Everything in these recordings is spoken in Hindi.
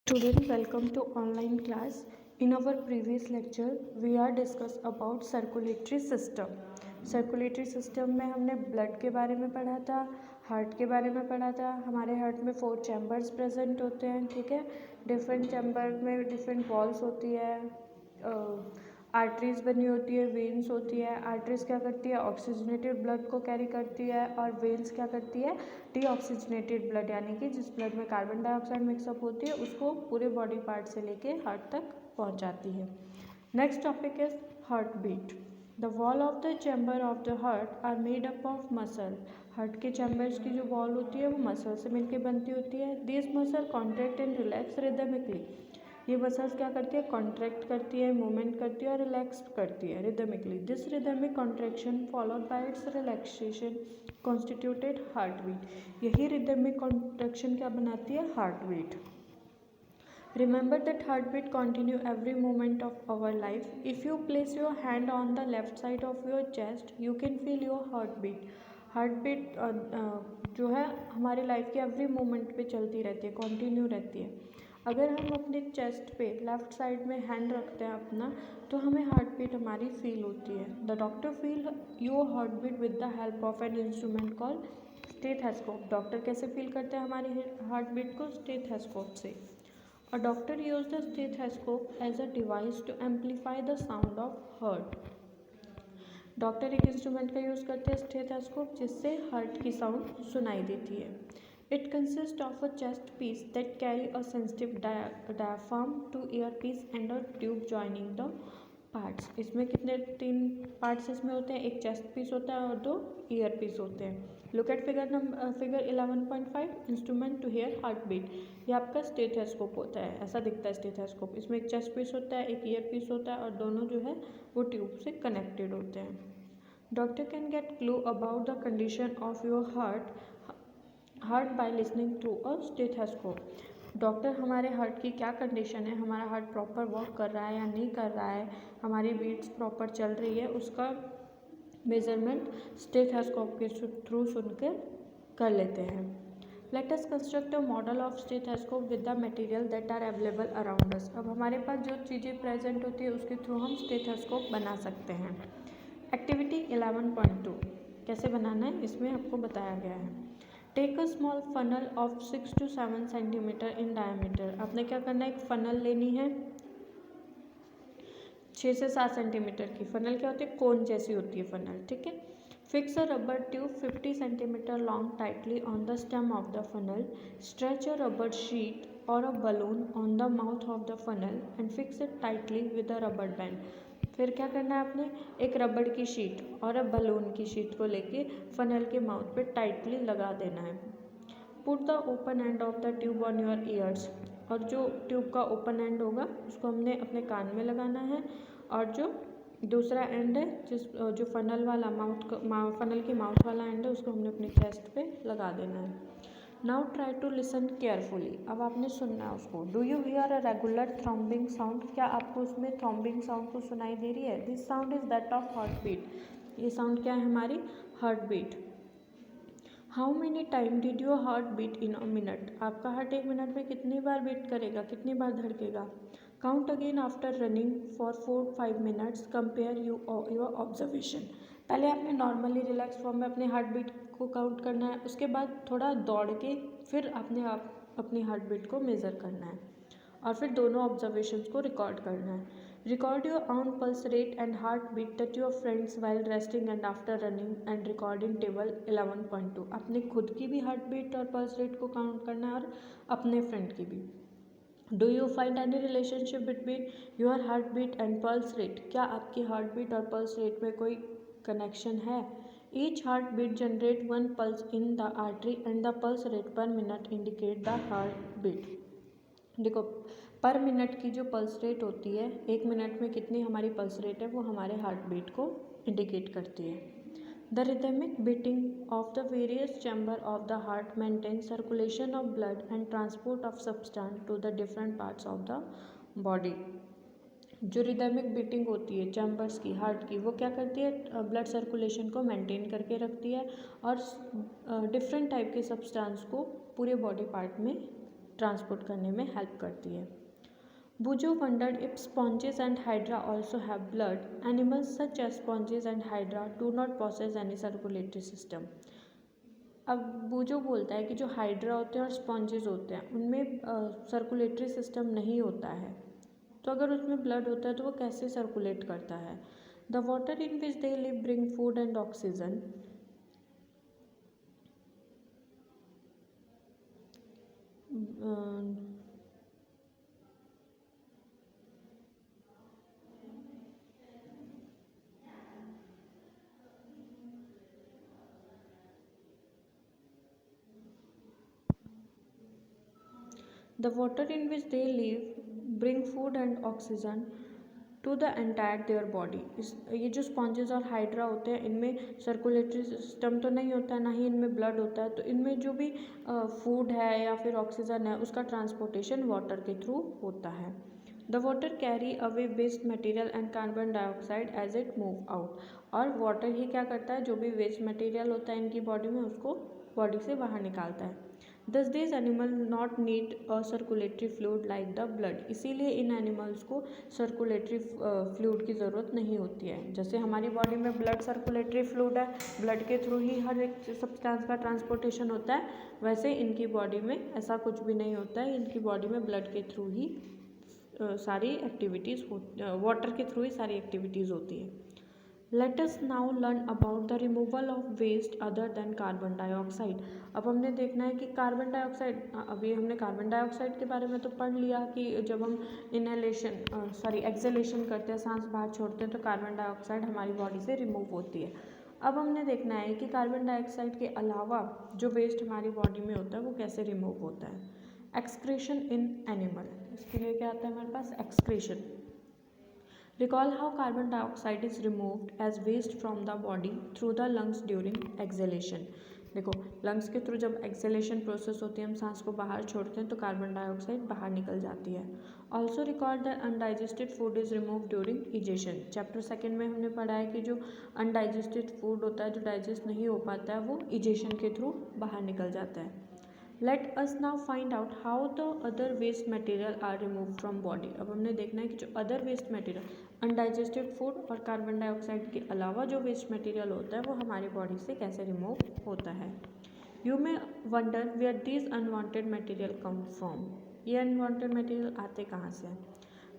Student, welcome to online class. In our previous lecture, we are discuss about circulatory system. Circulatory system में हमने ब्लड के बारे में पढ़ा था, हार्ट के बारे में पढ़ा था. हमारे हार्ट में 4 चैम्बर्स प्रेजेंट होते हैं, ठीक है. डिफरेंट चैम्बर में डिफरेंट वॉल्स होती है, आर्टरीज बनी होती है, वेन्स होती है. आर्टरीज क्या करती है, ऑक्सीजनेटेड ब्लड को कैरी करती है, और वेन्स क्या करती है, डीऑक्सीजनेटेड ब्लड, यानी कि जिस ब्लड में कार्बन डाइऑक्साइड मिक्सअप होती है उसको पूरे बॉडी पार्ट से लेके हार्ट तक पहुंचाती है. Next topic is heartbeat. The wall of the chamber of the heart are made up of muscle. Heart के चैम्बर्स की जो वॉल होती है वो मसल से मिलकर बनती होती है. This muscle contract and relax rhythmically. ये मसल्स क्या करती है, कॉन्ट्रैक्ट करती है, मूवमेंट करती है और रिलैक्स करती है rhythmically. This rhythmic contraction followed by its relaxation constituted heartbeat. यही रिदमिक कॉन्ट्रैक्शन क्या बनाती है, heartbeat. Remember that heartbeat continue every moment of our life. If you place your hand on the left side of your chest, you can feel your heartbeat. Heartbeat जो है हमारे लाइफ के एवरी मोमेंट पे चलती रहती है, कंटिन्यू रहती है. अगर हम अपने चेस्ट पे लेफ्ट साइड में हैंड रखते हैं अपना, तो हमें हार्टबीट हमारी फील होती है. The doctor feel your heartbeat with the help of an instrument called stethoscope. Doctor कैसे फील करते हैं हमारी हार्टबीट को, स्टेथोस्कोप से. A doctor used the stethoscope as a device to amplify the sound of heart. Doctor एक इंस्ट्रूमेंट का यूज़ करते हैं स्टेथोस्कोप, जिससे हार्ट की साउंड सुनाई देती है. It consist of a chest piece that carry a sensitive diaphragm to ear piece and a tube joining the parts. इसमें कितने 3 पार्ट्स इसमें होते हैं, एक चेस्ट पीस होता है और 2 ईयर पीस होते हैं. Look at figure 11.5. Instrument to hear heart beat. ये आपका स्टेथोस्कोप होता है, ऐसा दिखता है स्टेथोस्कोप. इसमें एक चेस्ट पीस होता है, एक ईयर पीस होता है और दोनों जो है वो ट्यूब से कनेक्टेड होते हैं. Doctor can get clue about the condition of your heart by listening to a stethoscope. Doctor हमारे हार्ट की क्या कंडीशन है, हमारा हार्ट प्रॉपर वर्क कर रहा है या नहीं कर रहा है, हमारी बीट्स प्रॉपर चल रही है, उसका मेजरमेंट स्टेथोस्कोप के थ्रू सुनकर कर लेते हैं. Let us construct a model of stethoscope with the material that are available around us. अब हमारे पास जो चीज़ें प्रेजेंट होती है उसके थ्रू हम स्टेथोस्कोप बना सकते हैं. एक्टिविटी 11.2 कैसे बनाना है इसमें आपको बताया गया है. Take a small funnel of 6 to 7 centimetre in diameter. आपने क्या करना है, एक फनल लेनी है 6 से 7 सेंटीमीटर की. फनल क्या होती है, कोन जैसी होती है फनल, ठीक है. Fix a rubber tube 50 centimetre long tightly on the stem of the funnel. Stretch a rubber sheet और a balloon on the mouth of the funnel and fix it tightly with a rubber band. फिर क्या करना है आपने, एक रबड़ की शीट और अब बलून की शीट को लेके फनल के माउथ पे टाइटली लगा देना है. Put the open end of the tube on your ears. और जो ट्यूब का ओपन एंड होगा उसको हमने अपने कान में लगाना है, और जो दूसरा एंड है जो फनल वाला फनल के माउथ वाला एंड है उसको हमने अपने चेस्ट पे लगा देना है. Now try to listen carefully. अब आपने सुनना है उसको. Do you hear a regular throbbing sound. क्या आपको उसमें थ्रॉम्बिंग साउंड को सुनाई दे रही है. This sound is that of heart beat. ये साउंड क्या है, हमारी heart beat. How many time did your heart beat in a minute. आपका हार्ट 1 मिनट में कितनी बार बीट करेगा, कितनी बार धड़केगा. Count again after running for 4-5 minutes. Compare your observation. पहले आपने नॉर्मली रिलैक्स फॉर्म में अपने हार्ट बीट को काउंट करना है, उसके बाद थोड़ा दौड़ के फिर आप अपनी हार्ट बीट को मेज़र करना है, और फिर दोनों ऑब्जर्वेशंस को रिकॉर्ड करना है. Record your own pulse rate and heartbeat that your friends while resting and after running and record in table 11.2. अपने खुद की भी हार्ट बीट और पल्स रेट को काउंट करना है और अपने फ्रेंड की भी. Do you find any relationship between your heart beat and pulse rate. क्या आपकी हार्ट बीट और पल्स रेट में कोई कनेक्शन है. Each heartbeat generate 1 pulse in the artery and the pulse rate per minute indicate the heartbeat. देखो, पर मिनट की जो पल्स रेट होती है, 1 मिनट में कितनी हमारी पल्स रेट है, वो हमारे हार्ट बीट को इंडिकेट करती है. The rhythmic beating of the various chamber of the heart maintain circulation of blood and transport of substance to the different parts of the body. जो रिदमिक बीटिंग होती है चैम्बर्स की, हार्ट की, वो क्या करती है, ब्लड सर्कुलेशन को मेंटेन करके रखती है और डिफरेंट टाइप के सब्सटेंस को पूरे बॉडी पार्ट में ट्रांसपोर्ट करने में हेल्प करती है। Bujo wondered if sponges and hydra also have blood. Animals such as sponges and hydra do not possess any circulatory system. अब बूजो बोलता है कि जो हाइड्रा होते हैं और स्पॉन्जेस होते हैं उनमें सर्कुलेटरी सिस्टम नहीं होता है, तो अगर उसमें ब्लड होता है तो वो कैसे सर्कुलेट करता है। The water in which they live bring food and oxygen. The water in which they live bring food and oxygen to the entire their body. ये जो स्पॉन्जेस और हाइड्रा होते हैं इनमें सर्कुलेटरी सिस्टम तो नहीं होता है, ना ही इनमें ब्लड होता है, तो इनमें जो भी फूड है या फिर ऑक्सीजन है उसका ट्रांसपोर्टेशन वाटर के थ्रू होता है। The water carry away waste material and carbon dioxide as it move out. और वाटर ही क्या करता है, जो भी वेस्ट मटेरियल होता है इनकी बॉडी में उसको बॉडी से बाहर निकालता है। Thus these animals not need a circulatory fluid like the blood. इसीलिए इन एनिमल्स को सर्कुलेटरी फ्लूइड की ज़रूरत नहीं होती है। जैसे हमारी बॉडी में ब्लड सर्कुलेटरी फ्लूइड है, ब्लड के थ्रू ही हर एक सब्सटेंस का ट्रांसपोर्टेशन होता है, वैसे इनकी बॉडी में ऐसा कुछ भी नहीं होता है। इनकी बॉडी में ब्लड के थ्रू ही सारी एक्टिविटीज़ वाटर के थ्रू ही सारी एक्टिविटीज़ होती है। Let us now learn about the removal of waste other than carbon dioxide. अब हमने देखना है कि कार्बन डाइऑक्साइड, अभी हमने कार्बन डाइऑक्साइड के बारे में तो पढ़ लिया कि जब हम एक्सहेलेशन करते हैं, सांस बाहर छोड़ते हैं तो कार्बन डाइऑक्साइड हमारी बॉडी से रिमूव होती है। अब हमने देखना है कि कार्बन डाइऑक्साइड के अलावा जो वेस्ट हमारी बॉडी में होता है वो कैसे रिमूव होता है। एक्सक्रीशन इन एनिमल, इसके लिए क्या आता है हमारे पास, excretion. Recall how carbon dioxide is removed as waste from the body through the lungs during exhalation. देखो लंग्स के थ्रू जब एक्सेलेशन प्रोसेस होती है, हम सांस को बाहर छोड़ते हैं तो कार्बन डाइऑक्साइड बाहर निकल जाती है। Also record that undigested food is remove during egestion. Chapter 2 में हमने पढ़ा है कि जो अनडाइजेस्टेड फूड होता है, जो डाइजेस्ट नहीं हो पाता है, वो इजेशन के थ्रू बाहर निकल जाता है। Let us now find out how the other waste material are removed from body. अब हमने देखना है कि जो other waste material, undigested food और कार्बन डाइऑक्साइड के अलावा जो वेस्ट मटेरियल होता है वो हमारी बॉडी से कैसे रिमूव होता है। You may wonder where these unwanted material come from. ये अनवांटेड मटेरियल आते कहाँ से हैं।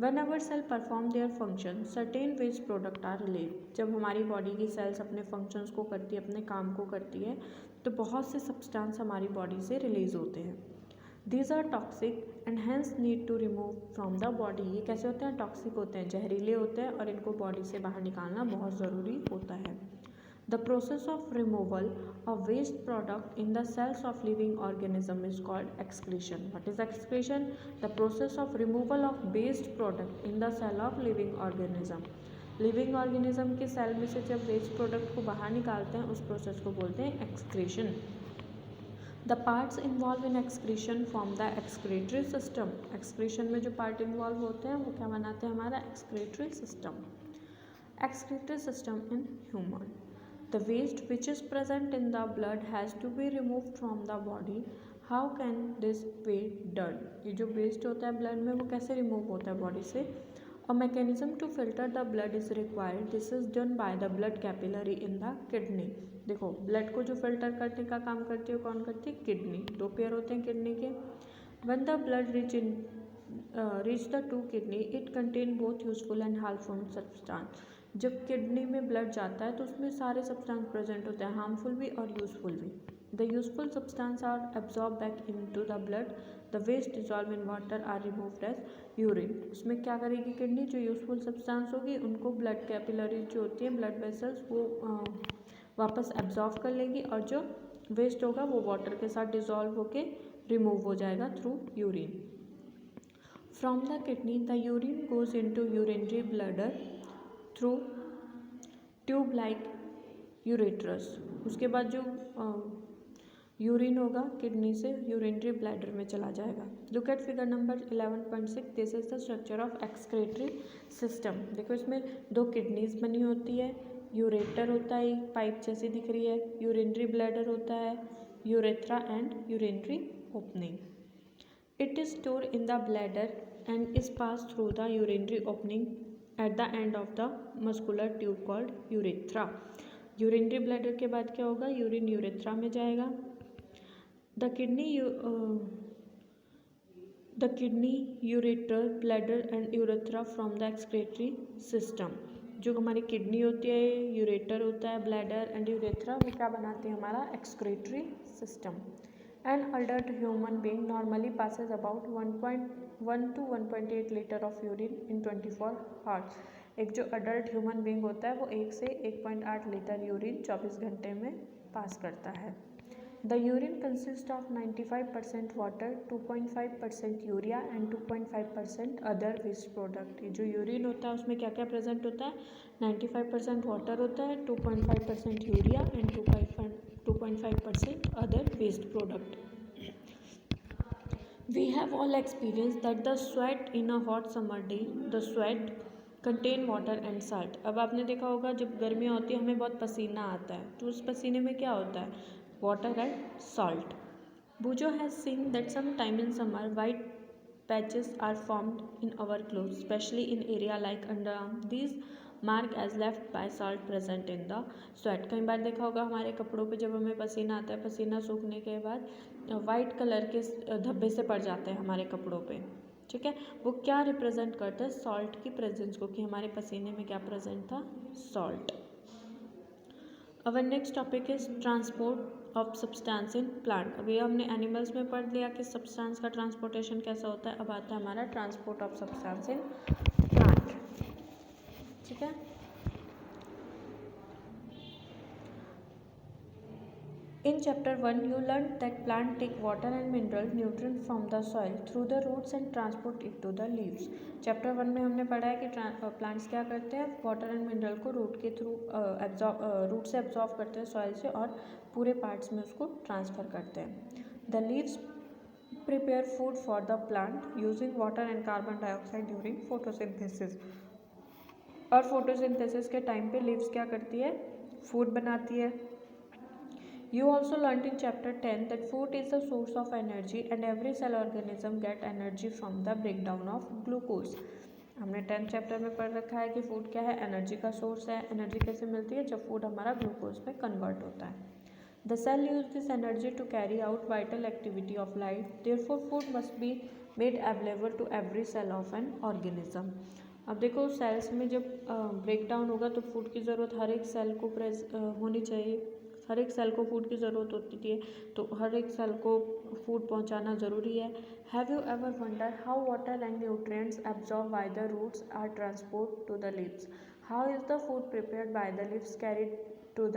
When our cell perform their function, certain waste product are released. जब हमारी बॉडी की सेल्स अपने फंक्शंस को करती है, अपने काम को करती है, तो बहुत से सब्सटेंस हमारी बॉडी से रिलीज होते हैं। These are toxic and hence need to remove from the body. ये कैसे होते हैं, टॉक्सिक होते हैं, जहरीले होते हैं और इनको बॉडी से बाहर निकालना बहुत ज़रूरी होता है। The process of removal of waste product in the cells of living organism is called excretion. What is excretion? The process of removal of waste product in the cell of living organism. Living organism के सेल में से जब वेस्ट प्रोडक्ट को बाहर निकालते हैं उस प्रोसेस को बोलते हैं excretion. The parts involve in excretion form the excretory system. Excretion में जो पार्ट इन्वॉल्व होते हैं वो क्या बनाते हैं, हमारा excretory system. Excretory system in human. The waste which is present in the blood has to be removed from the body. How can this be done? ये जो waste होता है blood में वो कैसे remove होता है body से। A mechanism to filter the blood is required. This is done by the blood capillary in the kidney. देखो blood को जो filter करने का काम करती है कौन करती है, किडनी। दो पेयर होते हैं किडनी के। When the blood reach the two kidney, it contain both useful and harmful substance. जब किडनी में ब्लड जाता है तो उसमें सारे सब्सटेंस प्रेजेंट होते हैं, हार्मफुल भी और यूजफुल भी। The useful substance are absorb back into the blood, the waste dissolve in water are removed as urine. उसमें क्या करेगी किडनी, जो यूजफुल सब्सटेंस होगी उनको ब्लड कैपिलरीज जो होती हैं, ब्लड वेसल्स, वो वापस एब्जॉर्ब कर लेगी और जो वेस्ट होगा वो वाटर के साथ डिजॉल्व होके रिमूव हो जाएगा through urine. From the kidney the urine goes into urinary bladder through tube like ureters. उसके बाद जो यूरिन होगा किडनी से यूरिनरी ब्लैडर में चला जाएगा। Look at figure number 11.6। This is the structure of excretory system. देखो इसमें दो किडनीज बनी होती है, यूरेटर होता है, एक पाइप जैसी दिख रही है, यूरिनरी ब्लैडर होता है, urethra and urinary opening. It is stored in the bladder and is passed through the urinary opening at the end of the muscular tube called urethra. Urinary bladder के बाद क्या होगा, यूरिन यूरेथ्रा में जाएगा. The kidney ureter bladder and urethra from the excretory system. जो हमारी किडनी होती है, यूरेटर होता है, ब्लैडर एंड यूरेथ्रा, वो क्या बनाती है, हमारा excretory system. An adult human being normally passes about 1.1 to 1.8 litre of urine in 24 hours. एक जो अडल्ट ह्यूमन बींग होता है वो 1 से 1.8 लीटर यूरिन 24 घंटे में पास करता है. The urine consist of 95% water, 2.5% urea and 2.5% other waste product. ये जो यूरिन होता है उसमें क्या क्या प्रेजेंट होता है, 95% वाटर होता है, 2.5% urea and 2.5% other waste product. We have all experienced that the sweat in a hot summer day, the sweat contain water and salt. अब आपने देखा होगा जब गर्मियाँ होती है हमें बहुत पसीना आता है, तो उस पसीने में क्या होता है, water and salt. Bujo has seen that sometime in summer white patches are formed in our clothes, especially in area like underarm. These mark as left by salt present in the sweat. कई बार देखा होगा हमारे कपड़ों पे जब हमें पसीना आता है, पसीना सूखने के बाद वाइट कलर के धब्बे से पड़ जाते हैं हमारे कपड़ों पे. ठीक है, वो क्या रिप्रेजेंट करता है, सॉल्ट की प्रेजेंस को, कि हमारे पसीने में क्या प्रेजेंट था, salt. Our next topic is transport of substance in plant. अभी हमने एनिमल्स में पढ़ लिया कि सब्सटेंस का ट्रांसपोर्टेशन कैसा होता है. अब आता है हमारा transport of substance in plant. ठीक है, in chapter 1 you learned that plant take water and mineral nutrient from the soil through the roots and transport it to the leaves. Chapter 1 में हमने पढ़ा है कि प्लांट्स क्या करते हैं, वाटर एंड मिनरल को रूट के थ्रू रूट से एब्जॉर्व करते हैं सॉइल से और पूरे पार्ट्स में उसको ट्रांसफ़र करते हैं. The leaves prepare food for the plant using water and carbon dioxide during photosynthesis. और फोटोसिंथेसिस के टाइम पे लीव्स क्या करती है, फूड बनाती है. You also learnt in chapter 10 that food is the source of energy and every cell organism get energy from the breakdown of glucose. हमने 10th चैप्टर में पढ़ रखा है कि फूड क्या है, एनर्जी का सोर्स है. एनर्जी कैसे मिलती है, जब फूड हमारा ग्लूकोज में कन्वर्ट होता है. The cell use this energy to carry out vital activity of life. Therefore, food must be made available to every cell of an organism. अब देखो सेल्स में जब ब्रेक डाउन होगा तो फूड की ज़रूरत हर एक सेल को होनी चाहिए. हर एक सेल को फूड की ज़रूरत होती है, तो हर एक सेल को फूड पहुंचाना ज़रूरी है. Have you ever wonder how water and nutrients absorb by the roots are transport to the leaves. How is the food prepared by the leaves carried to the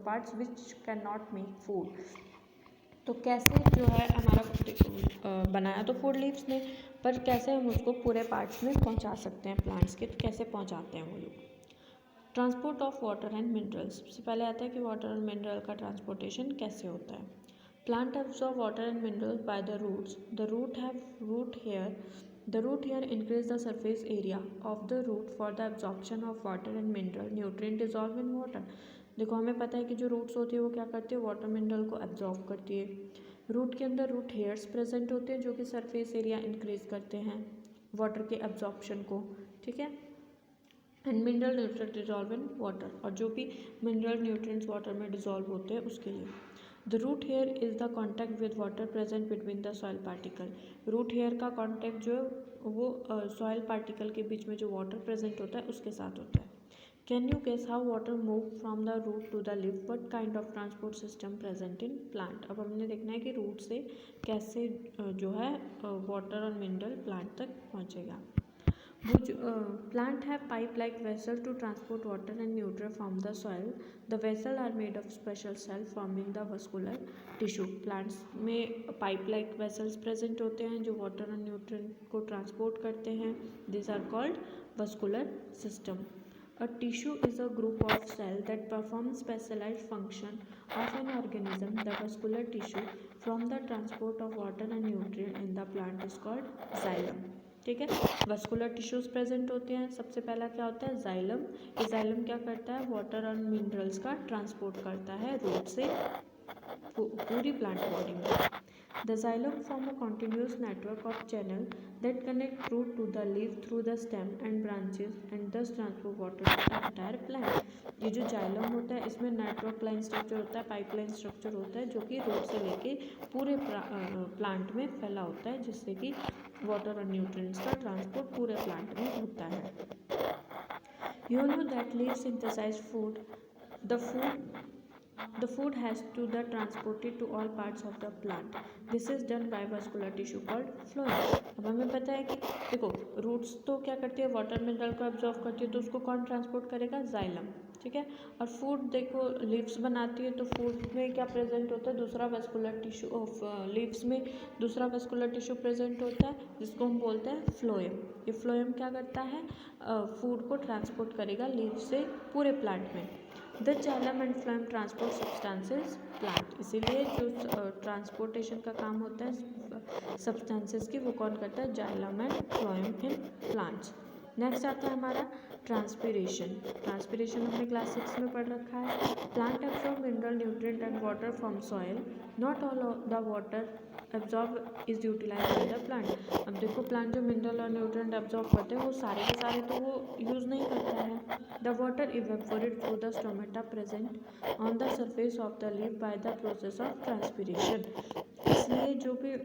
parts which can not make food. तो कैसे जो है हमारा बनाया तो फूड लीव्स ने, पर कैसे हम उसको पूरे पार्ट्स में पहुंचा सकते हैं प्लांट्स के, तो कैसे पहुंचाते हैं वो लोग. Transport of water and minerals. सबसे पहले आता है कि वाटर और मिनरल का ट्रांसपोर्टेशन कैसे होता है. Plant absorb water and minerals by the roots. The root have root hair increase the surface area of the root for the absorption of water and mineral nutrient dissolve in water. देखो हमें पता है कि जो रूट्स होती है वो क्या करती है, वाटर मिनरल को एब्जॉर्ब करती है. रूट के अंदर रूट हेयर्स प्रेजेंट होते हैं जो कि सरफेस एरिया इंक्रीज करते हैं वाटर के एब्जॉर्प्शन को. ठीक है, and mineral nutrient dissolve in water, और जो भी मिनरल न्यूट्रिएंट्स वाटर में डिजॉल्व होते हैं उसके लिए. The root hair is the contact with water present between the soil particle. Root hair का कॉन्टैक्ट जो है वो सॉइल पार्टिकल के बीच में जो वाटर प्रेजेंट होता है उसके साथ होता है. Can you guess how water move from the root to the leaf, what kind of transport system present in plant. अब हमने देखना है कि रूट से कैसे जो है वाटर और मिनरल प्लांट तक पहुँचेगा. Plant have pipe-like vessel to transport water and nutrient from the soil. The vessel are made of special cell forming the vascular tissue. Plants में pipe-like vessels present होते हैं जो water और nutrient को transport करते हैं. These are called vascular system. A tissue is a group of cells that perform specialized function of an organism. The vascular tissue from the transport of water and nutrient in the plant is called xylem. ठीक है, वस्कुलर टिश्यूज प्रेजेंट होते हैं. सबसे पहला क्या होता है, जाइलम. ये जाइलम क्या करता है, वाटर और मिनरल्स का ट्रांसपोर्ट करता है रूट से पूरी प्लांट बॉडी में. The xylem form a continuous network of channel that connect root to the leaf through the stem and branches and thus transport water to the entire plant. ये जो जाइलम होता है इसमें नेटवर्क लाइन स्ट्रक्चर होता है, पाइपलाइन स्ट्रक्चर होता है जो कि रूट से लेके पूरे प्लांट में फैला होता है, जिससे कि वाटर और न्यूट्रिएंट्स का ट्रांसपोर्ट पूरे प्लांट में होता है. You know that leaves synthesize food. The food has to be transported to all parts of the plant. This is done by vascular tissue called phloem. अब हमें पता है कि देखो रूट्स तो क्या करती है, वाटर मिनरल को एब्जॉर्व करती है, तो उसको कौन ट्रांसपोर्ट करेगा, जाइलम. ठीक है. और फूड देखो लीव्स बनाती है तो फूड में क्या प्रेजेंट होता है, दूसरा वेस्कुलर टिश्यू ऑफ लीव्स में दूसरा वेस्कुलर टिश्यू प्रेजेंट होता है जिसको हम बोलते हैं फ्लोएम. ये फ्लोएम क्या करता है, फूड को ट्रांसपोर्ट करेगा लीव से पूरे प्लांट में. The xylem and phloem transport substances plant. इसीलिए जो ट्रांसपोर्टेशन का काम होता है सब्सटेंसेस की वो कौन करता है, xylem and phloem in plants. Next आता है हमारा ट्रांसपीरेशन. ट्रांसपीरेशन हमने क्लास 6 में पढ़ रखा है. Plant absorb mineral nutrient and water from soil. Not all the water absorb is utilise by the plant. अब देखो प्लांट जो मिनरल और न्यूट्रिएंट एब्जॉर्ब करते हैं वो सारे के सारे तो वो यूज़ नहीं करता है. The water evaporate through the stomata present on the surface of the leaf by the process of transpiration. इसलिए जो भी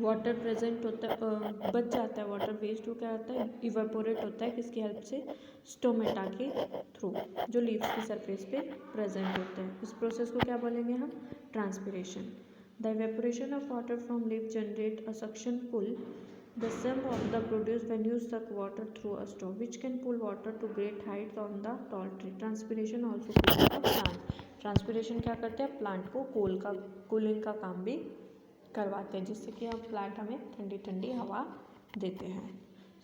वाटर प्रेजेंट होता है बच जाता है, वाटर वेस्ट हो क्या होता है, इवेपोरेट होता है किसकी हेल्प से, स्टोमेटा के थ्रू जो लीव्स की सरफेस पे प्रेजेंट होते हैं. इस प्रोसेस को क्या बोलेंगे हम, transpiration. The evaporation of water from leaf generate a suction pull. The sum of the produce when you suck water through a straw, which can pull water to great heights on the tall tree. Transpiration also cools the plant. Transpiration क्या करते हैं, प्लांट को कूलिंग का काम भी करवाते हैं, जिससे कि हम प्लांट हमें ठंडी ठंडी हवा देते हैं.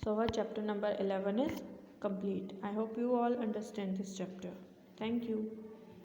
So our chapter number 11 is complete. I hope you all understand this chapter. Thank you.